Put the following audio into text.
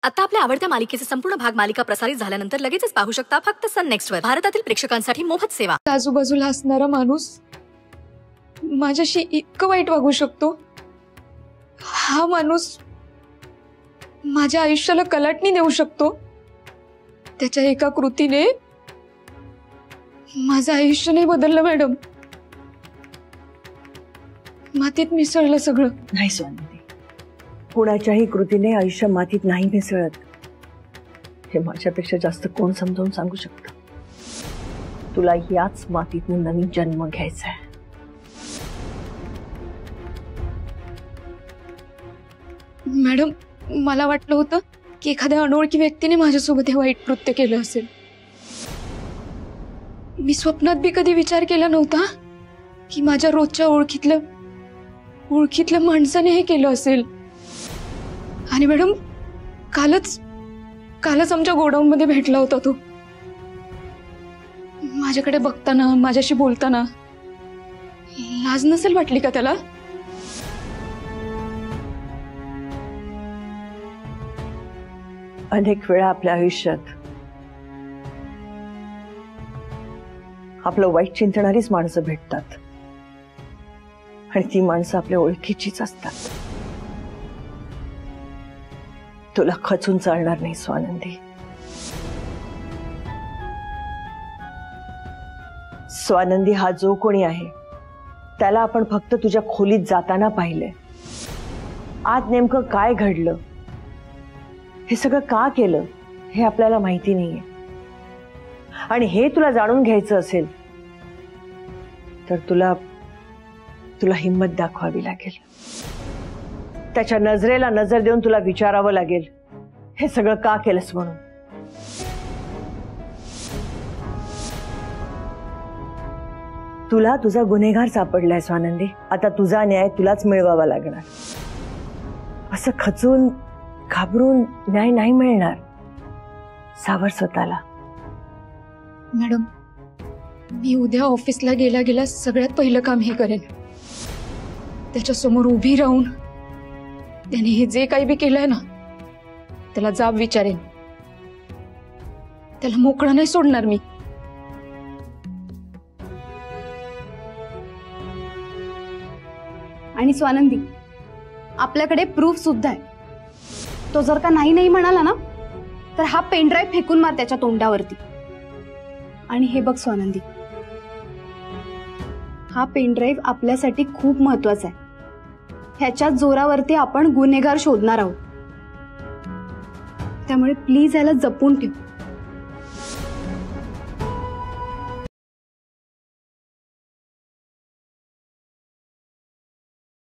आता आपल्या आवडत्या मालिकेचे संपूर्ण भाग मालिका प्रसारित झाल्यानंतर लगेचच पाहू शकता फक्त सन नेक्स्ट वर। भारतातील प्रेक्षकांसाठी मोफत सेवा। आजूबाजूला असणारा माणूस माझ्याशी इतकं वाईट वागू शकतो, हा माणूस माझ्या आयुष्याला कलाटणी देऊ शकतो। त्याच्या एका कृतीने माझं आयुष्य नाही बदललं मॅडम, मातीत मिसळलं सगळं। नाही स्वानंदी, कुणाच्याही कृतीने आयुष्य मातीत नाही मिसळत, हे माझ्यापेक्षा जास्त कोण समजावून सांगू शकतं। तुला याच मातीतून नवीन जन्म घ्यायचा आहे। मॅडम, मला वाटलं होतं की एखाद्या अनोळखी व्यक्तीने माझ्यासोबत हे वाईट कृत्य केलं असेल। मी स्वप्नात बी कधी विचार केला नव्हता की माझ्या रोजच्या ओळखीतल्या माणसाने हे केलं असेल। आणि मॅडम, कालच आमच्या गोडाऊन मध्ये भेटला होता तो। माझ्याकडे बघताना, माझ्याशी बोलताना लाज नसेल वाटली का त्याला? अनेक वेळा आपल्या आयुष्यात आपलं वाईट चिंतणारीच माणसं भेटतात आणि ती माणसं आपल्या ओळखीचीच असतात। तुला खचून चालणार नाही स्वानंदी। स्वानंदी हा जो कोणी आहे त्याला आपण फक्त तुझ्या खोलीत जाताना पाहिलंय। आज नेमकं काय घडलं, हे सगळं का केलं हे आपल्याला माहिती नाहीये। आणि हे तुला जाणून घ्यायचं असेल तर तुला हिम्मत दाखवावी लागेल। त्याच्या नजरेला नजर देऊन तुला विचारावं लागेल हे सगळं का केलंस म्हणून। तुला तुझा गुन्हेगार सापडलाय स्वानंदी, आता तुझा न्याय तुलाच मिळवावा लागणार। असं खचून घाबरून न्याय नाही मिळणार। सावर स्वतःला। मॅडम, मी उद्या ऑफिसला गेल्या सगळ्यात पहिलं काम हे करेन। त्याच्या समोर उभी राहून त्याने हे जे काही बी केलंय ना, त्याला जाब विचारेन। त्याला मोकळं नाही सोडणार मी। आणि स्वानंदी, आपल्याकडे प्रूफ सुद्धा आहे। तो जर का नाही म्हणाला ना, तर हा पेनड्राईव्ह फेकून मार त्याच्या तोंडावरती। आणि हे बघ स्वानंदी, हा पेनड्राईव्ह आपल्यासाठी खूप महत्वाचा आहे। ह्याच्या जोरावरती आपण गुन्हेगार शोधणार आहोत, त्यामुळे प्लीज याला जपून ठेव।